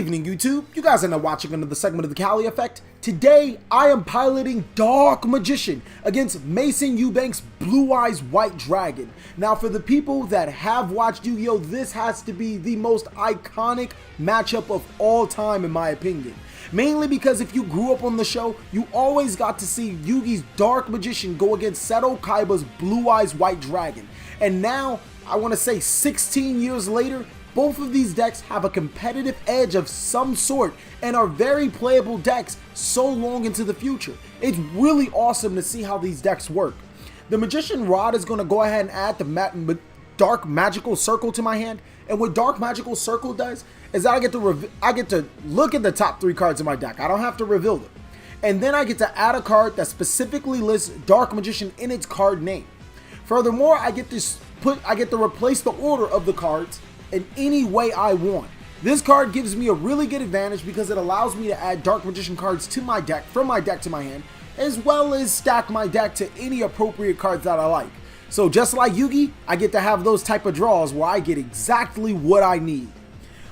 evening, YouTube. You guys are now watching another segment of the Cali Effect. Today, I am piloting Dark Magician against Mason Eubank's Blue Eyes White Dragon. Now, for the people that have watched Yu-Gi-Oh!, this has to be the most iconic matchup of all time, in my opinion. Mainly because if you grew up on the show, you always got to see Yugi's Dark Magician go against Seto Kaiba's Blue Eyes White Dragon. And now, I want to say 16 years later, both of these decks have a competitive edge of some sort and are very playable decks so long into the future. It's really awesome to see how these decks work. The Magician Rod is going to go ahead and add the Dark Magical Circle to my hand, and what Dark Magical Circle does is I get to look at the top 3 cards in my deck. I don't have to reveal them. And then I get to add a card that specifically lists Dark Magician in its card name. Furthermore, I get to replace the order of the cards in any way I want. This card gives me a really good advantage because it allows me to add Dark Magician cards to my deck, from my deck to my hand, as well as stack my deck to any appropriate cards that I like. So just like Yugi, I get to have those type of draws where I get exactly what I need.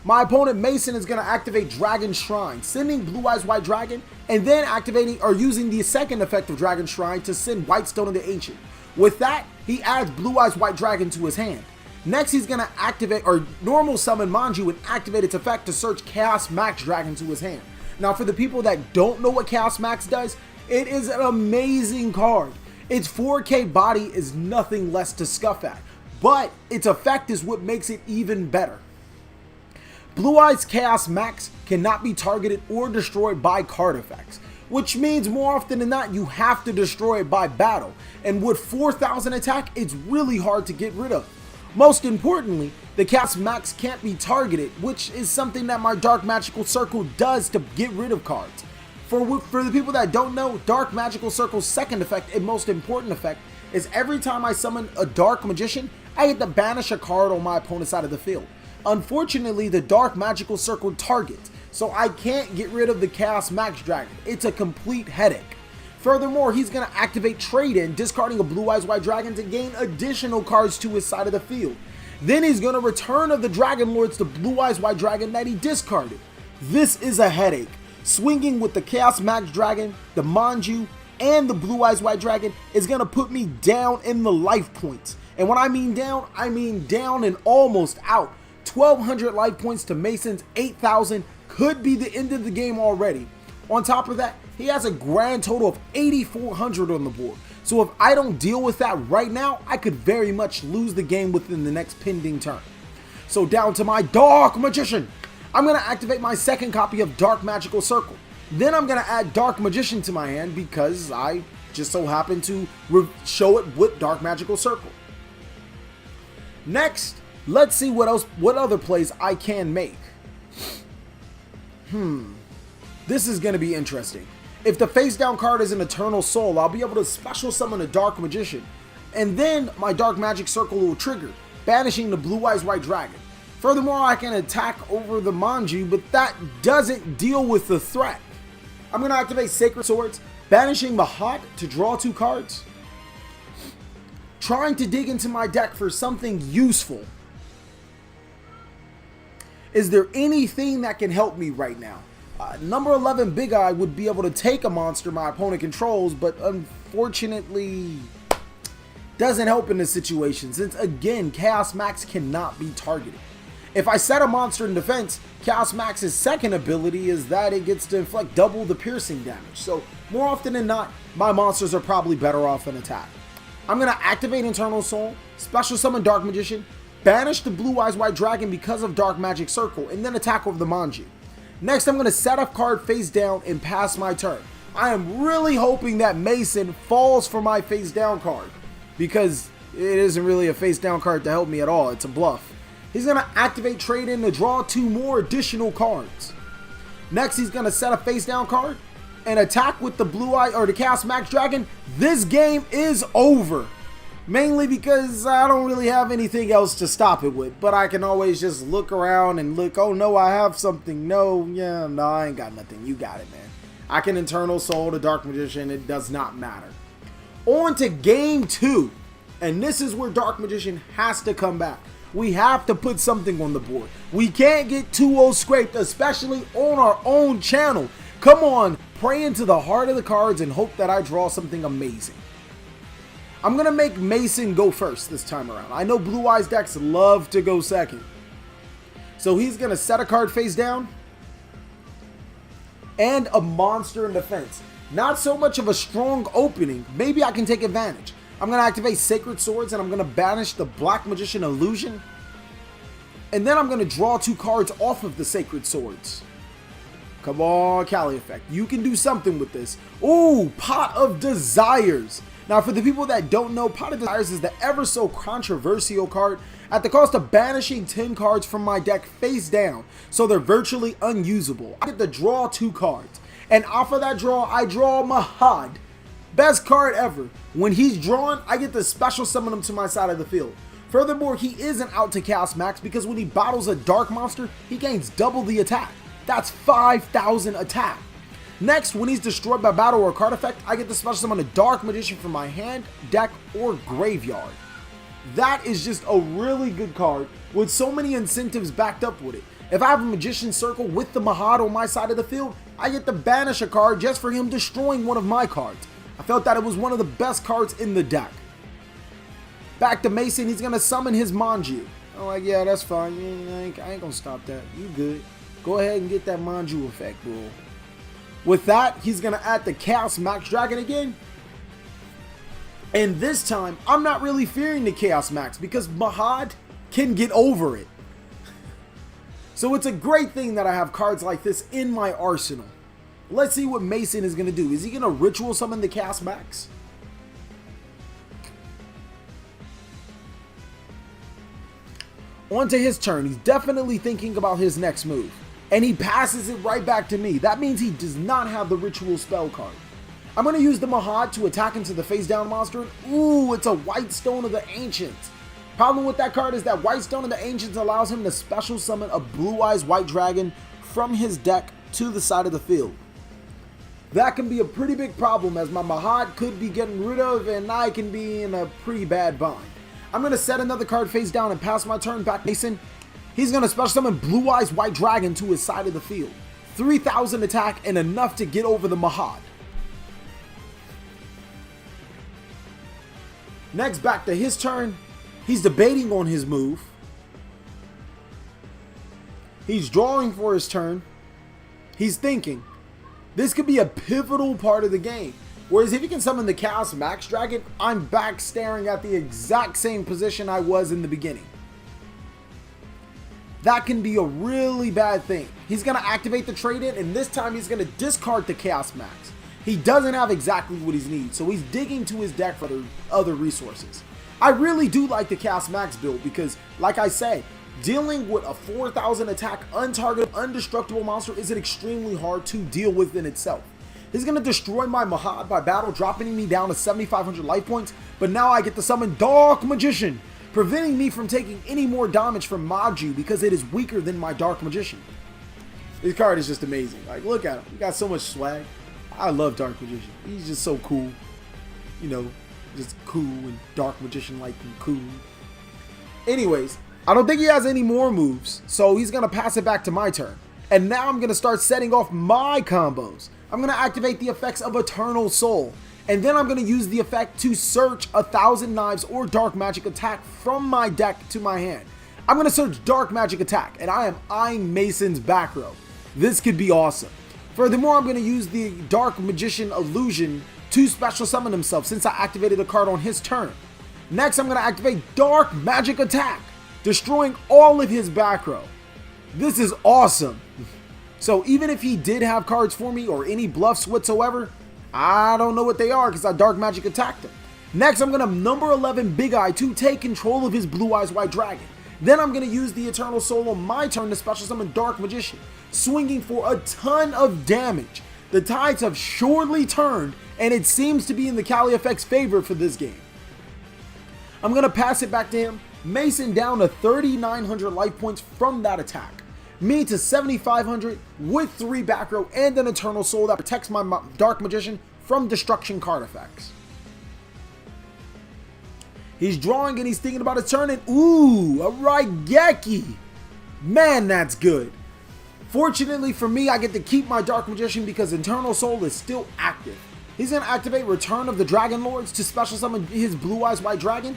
My opponent Mason is going to activate Dragon Shrine, sending Blue Eyes White Dragon, and then activating or using the second effect of Dragon Shrine to send White Stone into Ancient. With that, he adds Blue Eyes White Dragon to his hand. Next, he's going to activate or normal summon Manju and activate its effect to search Chaos Max Dragon to his hand. Now, for the people that don't know what Chaos Max does, it is an amazing card. Its 4K body is nothing less to scuff at, but its effect is what makes it even better. Blue Eyes Chaos Max cannot be targeted or destroyed by card effects, which means more often than not you have to destroy it by battle, and with 4,000 attack, it's really hard to get rid of. Most importantly, the Chaos Max can't be targeted, which is something that my Dark Magical Circle does to get rid of cards. For the people that don't know, Dark Magical Circle's second effect and most important effect is every time I summon a Dark Magician, I get to banish a card on my opponent's side of the field. Unfortunately, the Dark Magical Circle targets, so I can't get rid of the Chaos Max Dragon. It's a complete headache. Furthermore, he's going to activate Trade-In, discarding a Blue Eyes White Dragon to gain additional cards to his side of the field. Then he's going to return of the Dragon Lords to Blue Eyes White Dragon that he discarded. This is a headache. Swinging with the Chaos Max Dragon, the Manju, and the Blue Eyes White Dragon is going to put me down in the life points. And when I mean down and almost out. 1,200 life points to Mason's 8,000 could be the end of the game already. On top of that, he has a grand total of 8,400 on the board. So if I don't deal with that right now, I could very much lose the game within the next pending turn. So down to my Dark Magician. I'm going to activate my second copy of Dark Magical Circle. Then I'm going to add Dark Magician to my hand because I just so happen to show it with Dark Magical Circle. Next, let's see what other plays I can make. This is going to be interesting. If the face down card is an Eternal Soul, I'll be able to special summon a Dark Magician. And then my Dark Magic Circle will trigger, banishing the Blue Eyes White Dragon. Furthermore, I can attack over the Manju, but that doesn't deal with the threat. I'm going to activate Sacred Swords, banishing Mahat to draw 2 cards. Trying to dig into my deck for something useful. Is there anything that can help me right now? Number 11 Big Eye would be able to take a monster my opponent controls, but unfortunately doesn't help in this situation since, again, Chaos Max cannot be targeted. If I set a monster in defense, Chaos Max's second ability is that it gets to inflict double the piercing damage. So more often than not, my monsters are probably better off in attack. I'm going to activate Eternal Soul, special summon Dark Magician, banish the Blue Eyes White Dragon because of Dark Magic Circle, and then attack over the Manju. Next, I'm going to set a card face down and pass my turn. I am really hoping that Mason falls for my face down card because it isn't really a face down card to help me at all. It's a bluff. He's going to activate Trade-In to draw 2 more additional cards. Next, he's going to set a face down card and attack with the Blue Eye or the Chaos Max Dragon. This game is over. Mainly because I don't really have anything else to stop it with. But I can always just look around and look, oh no, I have something. No, I ain't got nothing. You got it, man. I can Eternal Soul the Dark Magician. It does not matter. On to game 2. And this is where Dark Magician has to come back. We have to put something on the board. We can't get 2-0 scraped, especially on our own channel. Come on, pray into the heart of the cards and hope that I draw something amazing. I'm going to make Mason go first this time around. I know Blue Eyes decks love to go second. So he's going to set a card face down and a monster in defense. Not so much of a strong opening. Maybe I can take advantage. I'm going to activate Sacred Swords and I'm going to banish the Black Magician Illusion. And then I'm going to draw 2 cards off of the Sacred Swords. Come on, Cali Effect. You can do something with this. Ooh, Pot of Desires. Now, for the people that don't know, Pot of Desires is the ever so controversial card at the cost of banishing 10 cards from my deck face down, so they're virtually unusable. I get to draw 2 cards, and off of that draw, I draw Mahad. Best card ever. When he's drawn, I get to special summon him to my side of the field. Furthermore, he isn't out to cast max because when he battles a dark monster, he gains double the attack. That's 5,000 attack. Next, when he's destroyed by battle or card effect, I get to special summon a Dark Magician from my hand, deck, or graveyard. That is just a really good card with so many incentives backed up with it. If I have a Magician Circle with the Mahad on my side of the field, I get to banish a card just for him destroying one of my cards. I felt that it was one of the best cards in the deck. Back to Mason, he's going to summon his Manju. I'm like, yeah, that's fine. I ain't going to stop that. You good. Go ahead and get that Manju effect, bro. With that, he's going to add the Chaos Max Dragon again. And this time, I'm not really fearing the Chaos Max because Mahad can get over it. So it's a great thing that I have cards like this in my arsenal. Let's see what Mason is going to do. Is he going to Ritual Summon the Chaos Max? On to his turn. He's definitely thinking about his next move. And he passes it right back to me. That means he does not have the Ritual Spell card. I'm going to use the Mahad to attack into the face down monster. Ooh, it's a White Stone of the Ancients. Problem with that card is that White Stone of the Ancients allows him to special summon a Blue Eyes White Dragon from his deck to the side of the field. That can be a pretty big problem as my Mahad could be getting rid of and I can be in a pretty bad bind. I'm going to set another card face down and pass my turn back to Mason. He's going to special summon Blue Eyes White Dragon to his side of the field. 3,000 attack and enough to get over the Mahad. Next, back to his turn. He's debating on his move. He's drawing for his turn. He's thinking. This could be a pivotal part of the game. Whereas if he can summon the Chaos Max Dragon, I'm back staring at the exact same position I was in the beginning. That can be a really bad thing. He's going to activate the trade-in, and this time he's going to discard the Chaos Max. He doesn't have exactly what he needs, so he's digging to his deck for other resources. I really do like the Chaos Max build because, like I said, dealing with a 4,000 attack, untargeted, indestructible monster is extremely hard to deal with in itself. He's going to destroy my Mahad by battle, dropping me down to 7,500 life points, but now I get to summon Dark Magician, preventing me from taking any more damage from Maju because it is weaker than my Dark Magician. This card is just amazing. Like, look at him. He got so much swag. I love Dark Magician. He's just so cool. You know, just cool and Dark Magician-like and cool. Anyways, I don't think he has any more moves, so he's going to pass it back to my turn. And now I'm going to start setting off my combos. I'm going to activate the effects of Eternal Soul. And then I'm going to use the effect to search 1,000 Knives or Dark Magic Attack from my deck to my hand. I'm going to search Dark Magic Attack, and I am eyeing Mason's back row. This could be awesome. Furthermore, I'm going to use the Dark Magician Illusion to special summon himself since I activated a card on his turn. Next, I'm going to activate Dark Magic Attack, destroying all of his back row. This is awesome. So even if he did have cards for me or any bluffs whatsoever, I don't know what they are because I Dark Magic attacked him. Next, I'm going to number 11 Big Eye to take control of his Blue Eyes White Dragon. Then I'm going to use the Eternal Soul on my turn to special summon Dark Magician, swinging for a ton of damage. The tides have surely turned, and it seems to be in the Cali Effect's favor for this game. I'm going to pass it back to him, Mason down to 3,900 life points from that attack. Me to 7,500 with 3 back row and an Eternal Soul that protects my Dark Magician from destruction card effects. He's drawing and he's thinking about his turn, and ooh, a Raigeki. Man, that's good. Fortunately for me, I get to keep my Dark Magician because Internal Soul is still active. He's going to activate Return of the Dragon Lords to special summon his Blue Eyes White Dragon.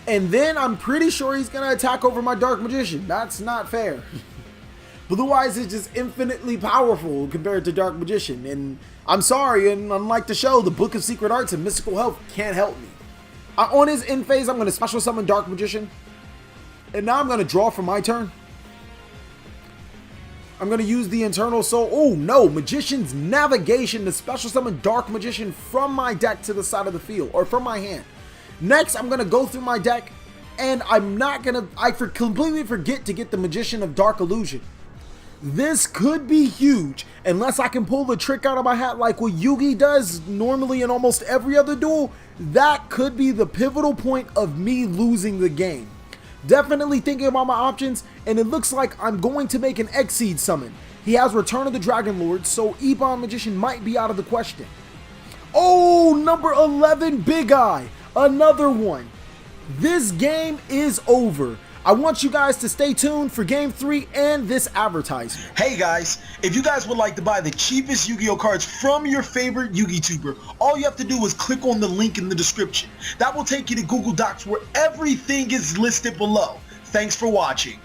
And then I'm pretty sure he's going to attack over my Dark Magician. That's not fair. Blue Eyes is just infinitely powerful compared to Dark Magician. And I'm sorry, and unlike the show, the Book of Secret Arts and Mystical Health can't help me. On his end phase, I'm going to special summon Dark Magician. And now I'm going to draw for my turn. I'm going to use the Internal Soul. Oh no, Magician's Navigation to special summon Dark Magician from my deck to the side of the field, or from my hand. Next, I'm going to go through my deck, and I completely forget to get the Magician of Dark Illusion. This could be huge, unless I can pull the trick out of my hat like what Yugi does normally in almost every other duel. That could be the pivotal point of me losing the game. Definitely thinking about my options, and it looks like I'm going to make an Exceed summon. He has Return of the Dragon Lord, so Ebon Magician might be out of the question. Oh, number 11, Big Eye. Another one. This game is over. I want you guys to stay tuned for Game 3 and this advertisement. Hey guys, if you guys would like to buy the cheapest Yu-Gi-Oh cards from your favorite Yu-Gi-Tuber, all you have to do is click on the link in the description. That will take you to Google Docs where everything is listed below. Thanks for watching.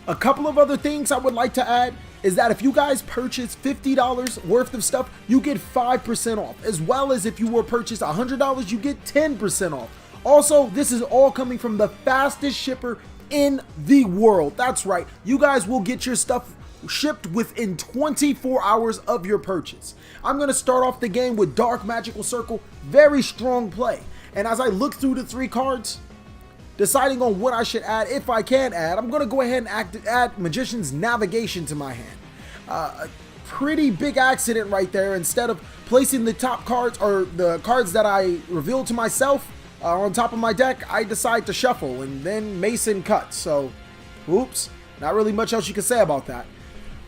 A couple of other things I would like to add is that if you guys purchase $50 worth of stuff, you get 5% off, as well as if you were purchase $100, you get 10% off. Also, this is all coming from the fastest shipper in the world. That's right, you guys will get your stuff shipped within 24 hours of your purchase. I'm going to start off the game with Dark Magical Circle, very strong play. And as I look through the 3 cards, deciding on what I should add, if I can add, I'm going to go ahead and add Magician's Navigation to my hand. A pretty big accident right there. Instead of placing the top cards, or the cards that I revealed to myself, on top of my deck, I decide to shuffle, and then Mason cuts. So, oops, not really much else you can say about that.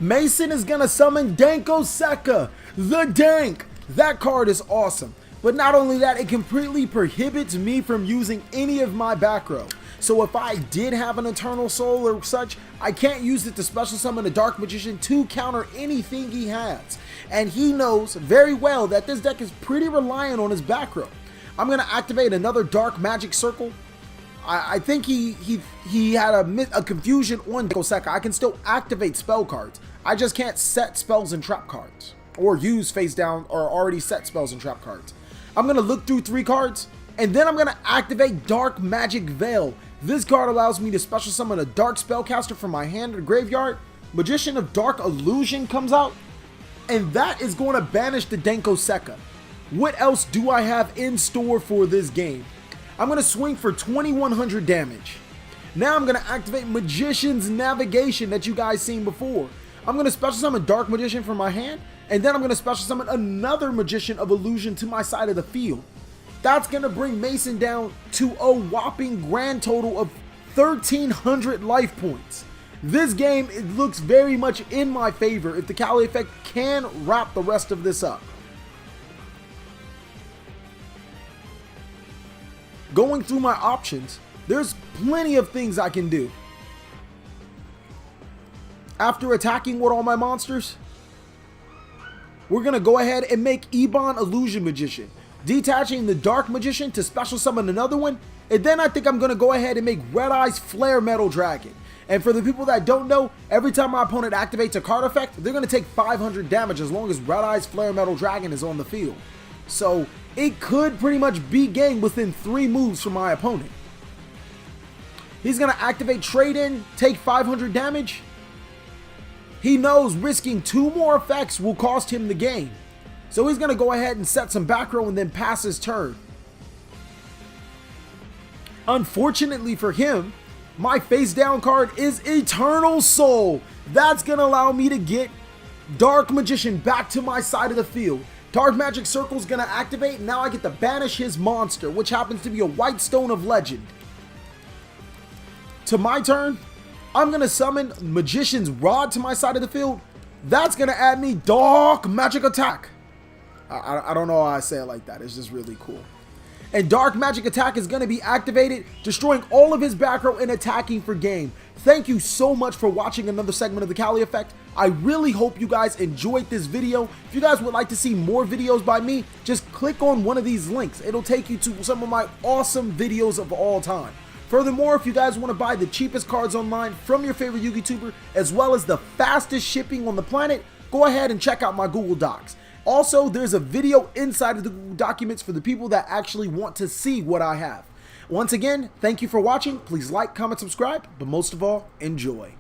Mason is going to summon Danko Seka, the Dank. That card is awesome. But not only that, it completely prohibits me from using any of my back row. So if I did have an Eternal Soul or such, I can't use it to special summon a Dark Magician to counter anything he has. And he knows very well that this deck is pretty reliant on his back row. I'm going to activate another Dark Magic Circle. I think he had a confusion on Danko Seka. I can still activate spell cards. I just can't set spells and trap cards, or use face down or already set spells and trap cards. I'm going to look through 3 cards, and then I'm going to activate Dark Magic Veil. This card allows me to special summon a Dark Spellcaster from my hand or graveyard. Magician of Dark Illusion comes out, and that is going to banish the Danko Seka. What else do I have in store for this game? I'm going to swing for 2100 damage. Now I'm going to activate Magician's Navigation that you guys seen before. I'm going to special summon Dark Magician from my hand, and then I'm going to special summon another Magician of Illusion to my side of the field. That's going to bring Mason down to a whopping grand total of 1300 life points. This game, it looks very much in my favor if the Cali effect can wrap the rest of this up. Going through my options, there's plenty of things I can do. After attacking with all my monsters, we're going to go ahead and make Ebon Illusion Magician, detaching the Dark Magician to special summon another one, and then I think I'm going to go ahead and make Red Eyes Flare Metal Dragon. And for the people that don't know, every time my opponent activates a card effect, they're going to take 500 damage as long as Red Eyes Flare Metal Dragon is on the field. So it could pretty much be game within 3 moves from my opponent. He's going to activate Trade In, take 500 damage. He knows risking 2 more effects will cost him the game. So he's going to go ahead and set some back row and then pass his turn. Unfortunately for him, my face down card is Eternal Soul. That's going to allow me to get Dark Magician back to my side of the field. Dark Magic Circle is going to activate, and now I get to banish his monster, which happens to be a White Stone of Legend. To my turn, I'm going to summon Magician's Rod to my side of the field. That's going to add me Dark Magic Attack. I don't know why I say it like that. It's just really cool. And Dark Magic Attack is going to be activated, destroying all of his back row and attacking for game. Thank you so much for watching another segment of the Cali Effect. I really hope you guys enjoyed this video. If you guys would like to see more videos by me, just click on one of these links. It'll take you to some of my awesome videos of all time. Furthermore, if you guys want to buy the cheapest cards online from your favorite Yu-Gi tuber, as well as the fastest shipping on the planet, go ahead and check out my Google Docs. Also, there's a video inside of the Google Documents for the people that actually want to see what I have. Once again, thank you for watching. Please like, comment, subscribe, but most of all, enjoy.